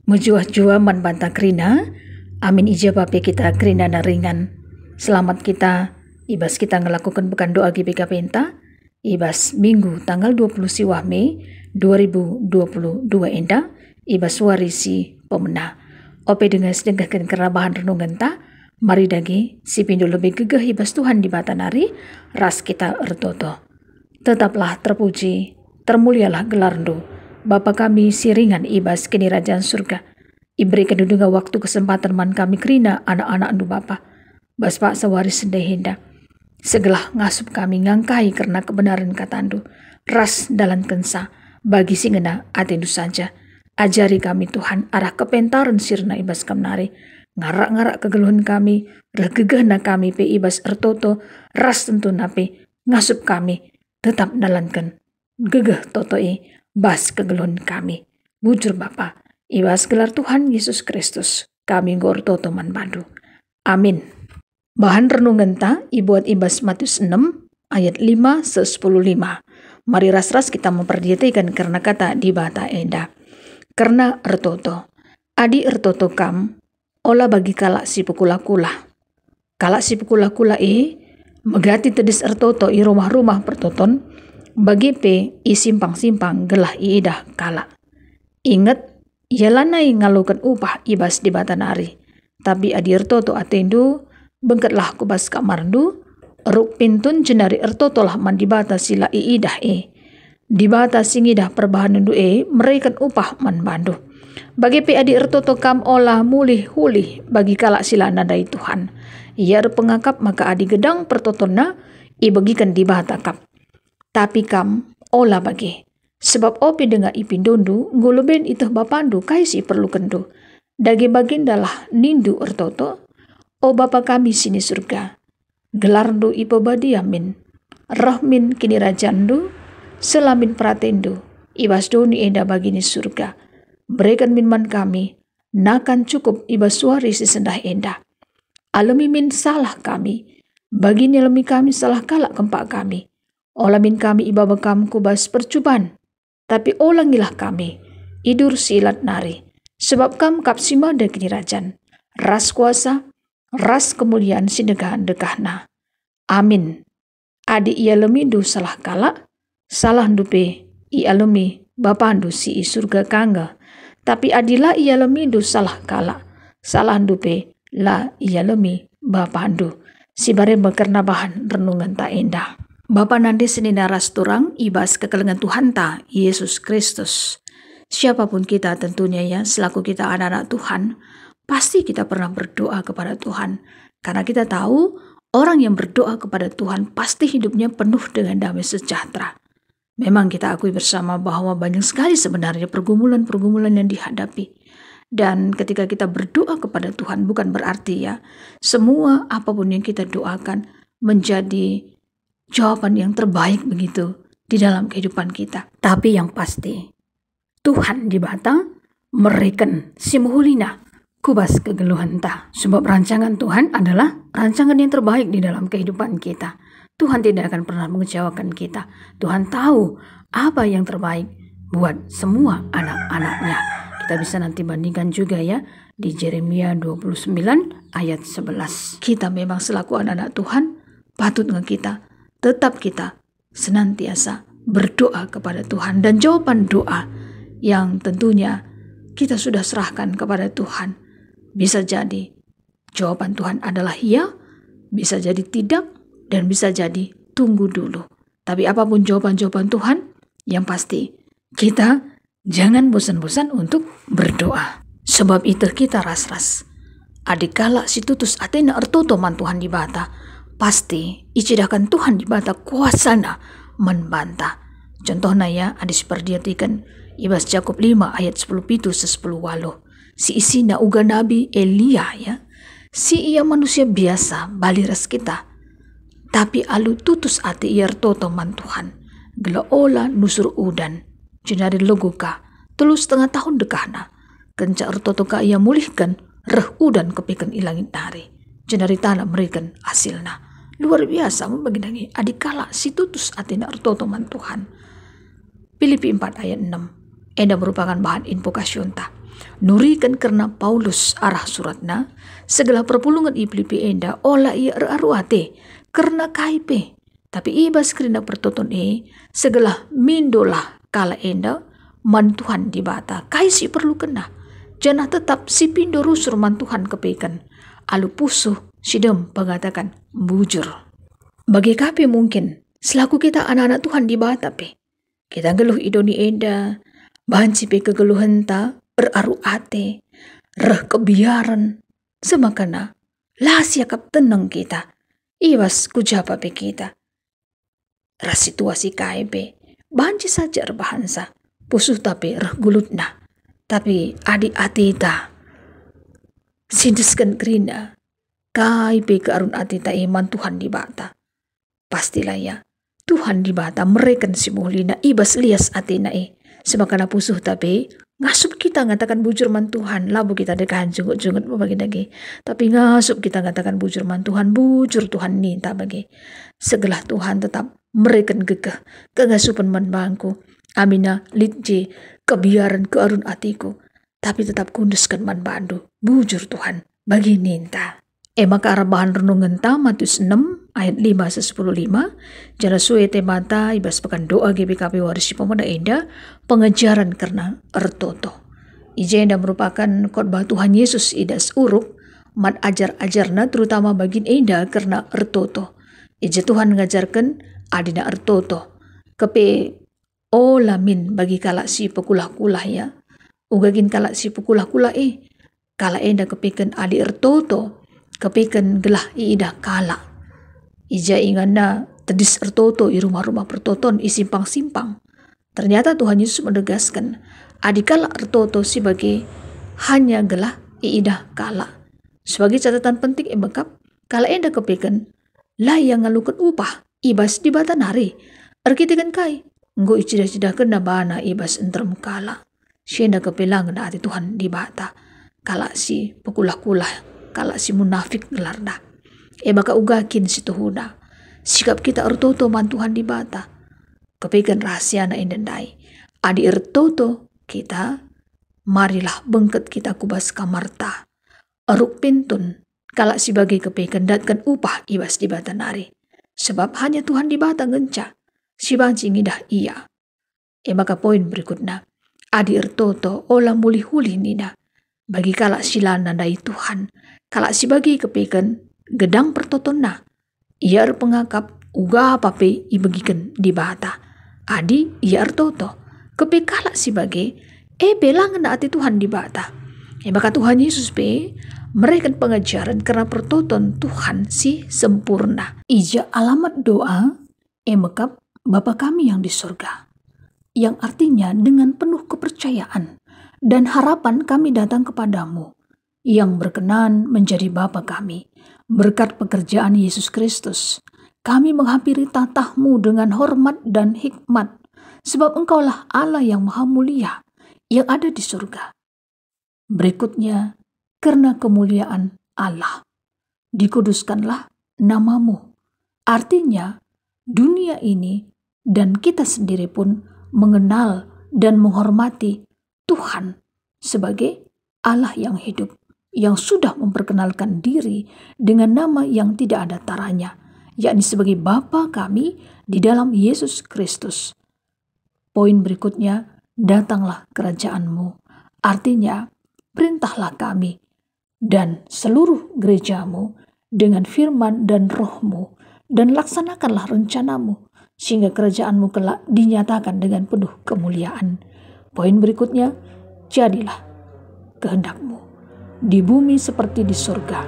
Mujua-jua man banta krina, amin ijabape kita krina na ringan. Selamat kita, ibas kita ngelakukan bukan doa GBK Penta, ibas Minggu tanggal 20 siwah Mei 2022 enda, ibas warisi pemena. Ope dengan sedengahkan kerabahan renungan ta, mari dagi si pindu lebih gegah ibas Tuhan di batanari, ras kita ertoto. Tetaplah terpuji, termulialah gelarndo. Bapa kami siringan ibas kini kerajaan surga. Iberi kedudungan waktu kesempatan man kami kerina anak-anak andu Bapa. Bas pak sewaris sendehinda. Segelah ngasup kami ngangkai karena kebenaran katandu. Ras dalam kensa bagi singena atendu saja. Ajari kami Tuhan arah kepentaran sirna ibas kamnari. Ngarak-ngarak kegeluhan kami, regegahna kami pe ibas ertoto, ras tentu nape ngasup kami tetap dalankan. Gegeh totoi bas kegeluhan kami. Bujur Bapa, ibas gelar Tuhan Yesus Kristus, kami gorto teman bandu. Amin. Bahan renungan ta ibuat ibas Matius 6 ayat 5-10-5. Mari ras-ras kita memperhatikan karena kata di bata enda. Karena ertoto, adi ertoto kam, ola bagi kalak si pukula-kula. Kalak si pukula-kula megati tedis ertoto i rumah-rumah pertoton, bagi pe i simpang-simpang gelah i idah kala. Ingat, yalanai ngalukan upah ibas di batanari. Tapi adi ertoto atendu, bengketlah kubas kamarndu, ruk pintun jenari ertoto lah man di bata sila i idah Di bata singidah perbahanandu meraikan upah man bandu. Bagi pe adi ertoto kam olah mulih hulih bagi kala sila nadai Tuhan. Ia pengakap maka adi gedang pertotonna i bagikan di bata kap. Tapi kam olah bagi. Sebab opi dengar ipindondu nguluben itah bapandu kaisi perlu kendu. Dagi bagindalah nindu ertoto. O Bapa kami sini surga. Gelarndu ipobadiamin. Rahmin kini rajandu. Selamin pratendu. Ibas doni enda bagini surga. Berikan minman kami. Nakan cukup ibas suari sesendah enda. Alami min salah kami. Bagini alami kami salah kalak kempak kami. Olamin kami ibaba kam kubas percuban. Tapi olangilah kami. Idur silat nari. Sebab kam kapsima da kini rajan. Ras kuasa. Ras kemuliaan sidegahan dekahna. Amin. Adi ia lemindu salah kalak. Salah dupe i alami bapandu si i surga kangga. Tapi adila ia lemindu salah kalak. Salah dupe la ia lemi bapandu. Si bare bekerna bahan renungan ta endah. Bapa nanti senina ras turang ibas kekelengan Tuhan ta Yesus Kristus. Siapapun kita tentunya ya selaku kita anak-anak Tuhan, pasti kita pernah berdoa kepada Tuhan. Karena kita tahu orang yang berdoa kepada Tuhan pasti hidupnya penuh dengan damai sejahtera. Memang kita akui bersama bahwa banyak sekali sebenarnya pergumulan-pergumulan yang dihadapi. Dan ketika kita berdoa kepada Tuhan bukan berarti ya semua apapun yang kita doakan menjadi jawaban yang terbaik begitu di dalam kehidupan kita. Tapi yang pasti, Tuhan di bata mereken si muhulina kubas kegeluhan ta. Sebab rancangan Tuhan adalah rancangan yang terbaik di dalam kehidupan kita. Tuhan tidak akan pernah mengecewakan kita. Tuhan tahu apa yang terbaik buat semua anak-anaknya. Kita bisa nanti bandingkan juga ya di Yeremia 29 ayat 11. Kita memang selaku anak-anak Tuhan patut kita tetap kita senantiasa berdoa kepada Tuhan. Dan jawaban doa yang tentunya kita sudah serahkan kepada Tuhan. Bisa jadi jawaban Tuhan adalah ya, bisa jadi tidak, dan bisa jadi tunggu dulu. Tapi apapun jawaban-jawaban Tuhan, yang pasti kita jangan bosan-bosan untuk berdoa. Sebab itu kita ras-ras. Adikala si tutus atena ertoto man Tuhan di bata. Pasti icidakan Tuhan di bata kuasana membanta. Contohnya ya adis perdiatikan ibas Yakub 5 ayat 10 pitu 10 walo. Si isina uga nabi Elia ya. Si ia manusia biasa baliras kita. Tapi alu tutus ati iar toto man Tuhan. Gela ola nusur udan. Jenari logoka. 3,5 tahun dekahna. Kenca ertoto ka ia mulihkan. Reh udan kepikan ilangin tari. Jenari tanah merikan hasilna. Luar biasa membaginangi adikala si tutus atina ertoto man Tuhan. Filipi 4 ayat 6. Enda merupakan bahan invokasion ta. Nurikan karena Paulus arah suratna, segala perpulungan iblipi enda ola ia aruate karena kaipe. Tapi ibas kerina pertoton segala mindolah kala enda mantuhan di bata. Kaisi perlu kena. Janah tetap si pindo rusur mantuhan kepekan. Alu pusuh sidem pengatakan bujur. Bagi kape mungkin selaku kita anak-anak Tuhan di bata pe. Kita geluh idoni enda. Banci pe kegeluhan ta beraru ate. Reh kebiaran. Semakana lah siakap tenang kita. Iwas kujapa pe kita. Ras situasi kaipe. Banci saja rebahansa. Pusuh tapi reh gulutna. Tapi adik atita sindeskan kerina kaipe ke arun atita iman Tuhan di bata. Pastilah ya Tuhan di bata mereken si muhlina ibas lias atina semakana pusuh tapi ngasup kita ngatakan bujur man Tuhan labu kita dekahan jungut-jungut bagi lagi. Tapi ngasup kita ngatakan bujur man Tuhan bujur Tuhan ninta bagi. Segelah Tuhan tetap mereken gegah kengasupan man bangku. Amina litje kebiaran ke arun atiku. Tapi tetap kunduskan man bandu. Bujur Tuhan bagi ninta. Maka arah bahan renungan ta Matius 6 ayat 5-10. Jana suete mata ibas pekan doa GBKP warisi pemuda enda pengejaran karena ertoto. Ija enda merupakan khotbah Tuhan Yesus idas uruk mat ajar-ajarna terutama bagin enda karena ertoto. Ija Tuhan ngajarkan adina ertoto. Kepe lamin bagi kalak si pekulah-kulah ya. Ugagin kalak si pekulah-kulah kala enda kepikan adi ertoto. Kepikan gelah iidah kalak. Ija ingana tedis ertoto i rumah-rumah pertoton i simpang-simpang. Ternyata Tuhan Yesus menegaskan adi kalak ertoto sebagai hanya gelah iidah kalak. Sebagai catatan penting bekap kala enda kepikan lah yang ngalukan upah ibas di batan hari. Arkitikan kai nggo icidah-cidah kena bana ibas enterem kala. Sienda kepelangan ati Tuhan di bata. Kala si pekulah-kulah, kala si munafik gelarda. Baka ugakin si tuhuna. Sikap kita ertoto man Tuhan di bata. Kepekan rahasia na indendai. Adi ertoto kita, marilah bengket kita kubas kamarta. Eruk pintun, kala si bagai kepekan datkan upah ibas di bata nari. Sebab hanya Tuhan di bata ngenca. Si banci ngidah iya. Maka poin berikutnya. Adi ertoto ola mulih-hulih nina. Bagi kalak sila nandai Tuhan. Kalak si bagi kepekan gedang pertoton na. Ia pengakap uga pape ibagikan di bata. Adi ia ertoto. Kepe kalak si bagi belangan ati Tuhan di bata. Maka Tuhan Yesus mereka pengajaran karena pertoton Tuhan si sempurna. Ija alamat doa mekap Bapa kami yang di surga. Yang artinya dengan penuh kepercayaan dan harapan kami datang kepadamu yang berkenan menjadi Bapa kami. Berkat pekerjaan Yesus Kristus, kami menghampiri tatah-Mu dengan hormat dan hikmat, sebab Engkaulah Allah yang maha mulia yang ada di surga. Berikutnya, karena kemuliaan Allah, dikuduskanlah nama-Mu. Artinya, dunia ini dan kita sendiri pun mengenal dan menghormati Tuhan sebagai Allah yang hidup, yang sudah memperkenalkan diri dengan nama yang tidak ada taranya, yakni sebagai Bapa kami di dalam Yesus Kristus. Poin berikutnya, datanglah kerajaan-Mu. Artinya, perintahlah kami dan seluruh gereja-Mu dengan firman dan roh-Mu, dan laksanakanlah rencana-Mu, sehingga kerajaan-Mu kelak dinyatakan dengan penuh kemuliaan. Poin berikutnya, jadilah kehendak-Mu di bumi seperti di surga.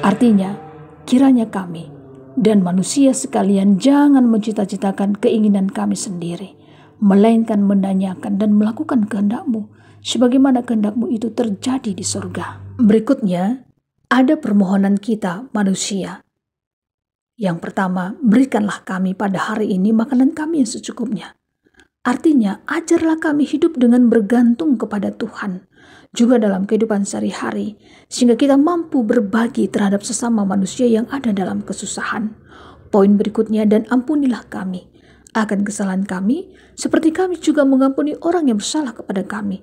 Artinya, kiranya kami dan manusia sekalian jangan mencita-citakan keinginan kami sendiri, melainkan menanyakan dan melakukan kehendak-Mu, sebagaimana kehendak-Mu itu terjadi di surga. Berikutnya, ada permohonan kita manusia. Yang pertama, berikanlah kami pada hari ini makanan kami yang secukupnya. Artinya, ajarlah kami hidup dengan bergantung kepada Tuhan, juga dalam kehidupan sehari-hari, sehingga kita mampu berbagi terhadap sesama manusia yang ada dalam kesusahan. Poin berikutnya, dan ampunilah kami akan kesalahan kami, seperti kami juga mengampuni orang yang bersalah kepada kami.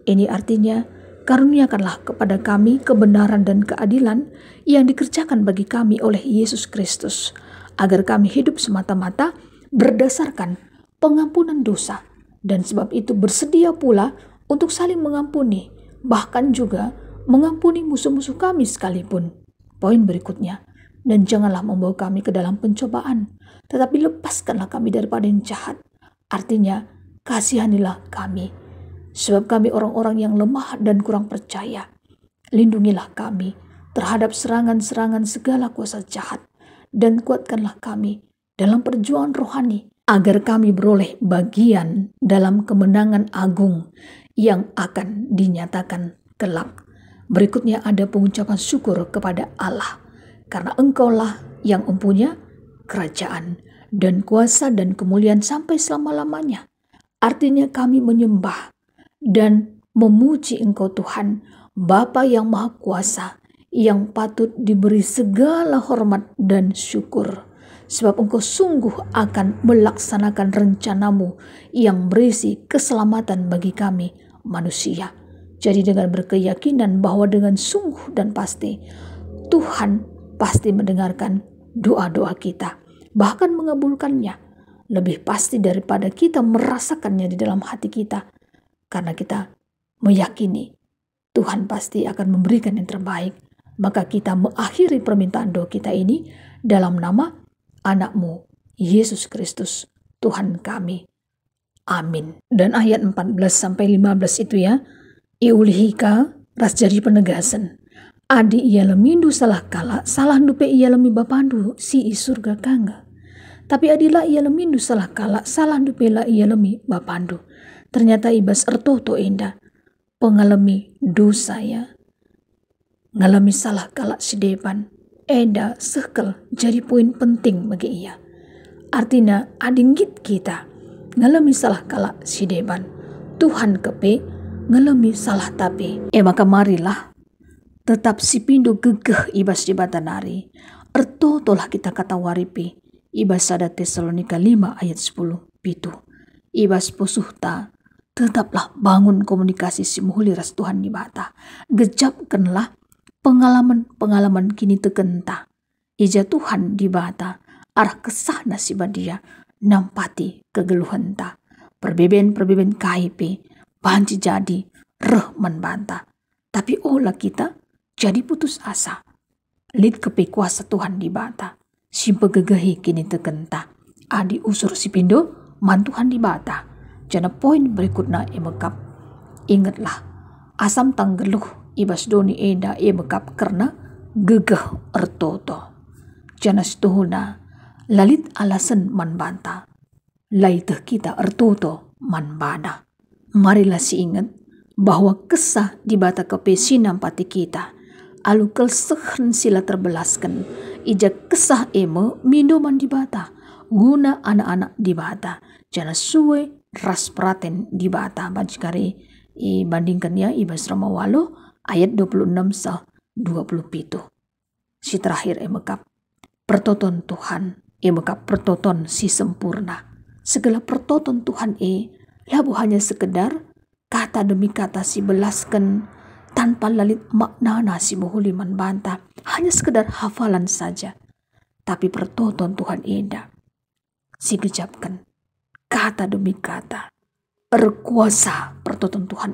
Ini artinya, Karuniakanlah kepada kami kebenaran dan keadilan yang dikerjakan bagi kami oleh Yesus Kristus, agar kami hidup semata-mata berdasarkan pengampunan dosa, dan sebab itu bersedia pula untuk saling mengampuni, bahkan juga mengampuni musuh-musuh kami sekalipun. Poin berikutnya, dan janganlah membawa kami ke dalam pencobaan, tetapi lepaskanlah kami daripada yang jahat. Artinya, kasihanilah kami, sebab kami orang-orang yang lemah dan kurang percaya. Lindungilah kami terhadap serangan-serangan segala kuasa jahat, dan kuatkanlah kami dalam perjuangan rohani, agar kami beroleh bagian dalam kemenangan agung yang akan dinyatakan kelak. Berikutnya ada pengucapan syukur kepada Allah, karena Engkaulah yang mempunyai kerajaan dan kuasa dan kemuliaan sampai selama-lamanya. Artinya kami menyembah dan memuji Engkau Tuhan, Bapa yang Maha Kuasa, yang patut diberi segala hormat dan syukur. Sebab Engkau sungguh akan melaksanakan rencanamu yang berisi keselamatan bagi kami manusia. Jadi dengan berkeyakinan bahwa dengan sungguh dan pasti Tuhan pasti mendengarkan doa-doa kita, bahkan mengabulkannya lebih pasti daripada kita merasakannya di dalam hati kita. Karena kita meyakini Tuhan pasti akan memberikan yang terbaik, maka kita mengakhiri permintaan doa kita ini dalam nama Anak-Mu, Yesus Kristus, Tuhan kami. Amin. Dan ayat 14-15 itu ya, iulihika ras jadi penegasan. Adi ia lemindu salah kala, salah dupe ia lemi bapandu si i surga kangga. Tapi adilah ia lemindu salah kala, salah dupe la ia lemi bapandu. Ternyata ibas ertoto indah, pengalami dosa ya. Ngalami salah kala si depan, eda sekel jadi poin penting bagi ia. Artinya adinggit kita ngalami salah kala si depan, Tuhan kepe ngalami salah tapi. Maka marilah tetap si pindo gegeh ibas di batanari. Ertotolah kita kata waripi. Ibas sada Tesalonika 5 ayat 10 pitu. Ibas posuhta tetaplah bangun komunikasi si muhuli ras Tuhan di bata. Gejapkanlah pengalaman-pengalaman kini tekenta. Ija Tuhan di bata arah kesah nasibah dia nampati kegeluhan ta. Perbeben kaipe banci jadi reh membanta. Tapi olah kita jadi putus asa. Lid kepe kuasa Tuhan di bata. Si pegegehi kini tekenta. Adi usur si pindo mantuhan di bata. Jana poin berikutnya emekap. Ingatlah asam tanggeluh ibas doni eda emekap karena gegeh ertoto. Jana setuhuna lalit alasan manbanta. Laiteh kita ertoto manbana. Marilah si ingat bahwa kesah di bata kepe sinampati kita. Alu kelsehen sila terbelaskan. Ijak kesah emo minuman di bata. Guna anak-anak di bata. Jana suwe ras praten di bata. Bajikari ibandingkan ya ibas Ramawalo ayat 26-27. Si terakhir emekap. Pertoton Tuhan. Emekap pertoton si sempurna. Segala pertoton Tuhan labu hanya sekedar kata demi kata si belaskan tanpa lalit makna si muhuli manbanta. Hanya sekedar hafalan saja. Tapi pertoton Tuhan eda si gejapkan kata demi kata. Berkuasa pertoton Tuhan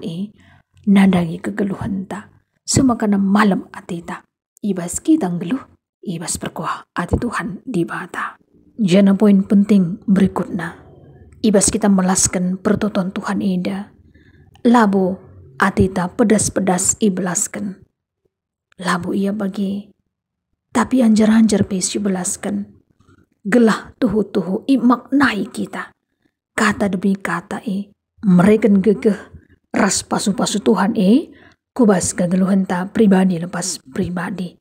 nandangi kegeluhan ta. Semakana malam atita. Ibas kita ngeluh. Ibas berkuah ati Tuhan di bata. Jana poin penting berikutnya. Ibas kita melaskan pertoton Tuhan eda. Labu atita pedas-pedas ibelaskan. Labu ia bagi. Tapi anjar-anjar pes ibelaskan. Gelah tuhu-tuhu imaknai kita. Kata demi kata mereken gegeh ras pasu-pasu Tuhan kubas kegeluhan ta pribadi lepas pribadi.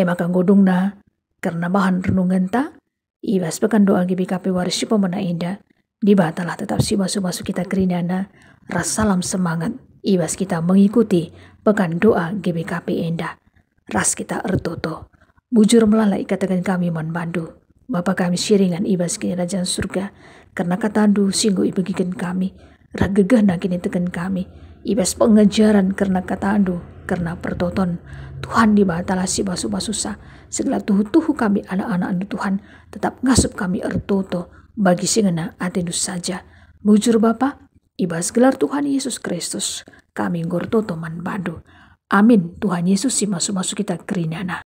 Maka godung na karena bahan renungan ta ibas pekan doa GBKP waris pemena indah. Dibatalah tetap si basu-basu kita kerinana. Ras salam semangat. Ibas kita mengikuti pekan doa GBKP indah. Ras kita ertoto. Bujur melalai katakan kami manbandu. Bapa kami siringan ibas kini kerajaan surga. Karena katandu singgo ibagikan kami. Ragegah na kini tekan kami. ibas pengejaran karena kata ando, karena pertoton. Tuhan di batala si basu-basu sa, segala tuhu-tuhu kami anak-anak ando Tuhan, tetap ngasup kami ertoto, bagi singena atendus saja. Bujur Bapa, ibas gelar Tuhan Yesus Kristus, kami ngortoto man badu. Amin. Tuhan Yesus si masuk-masuk kita kerinana.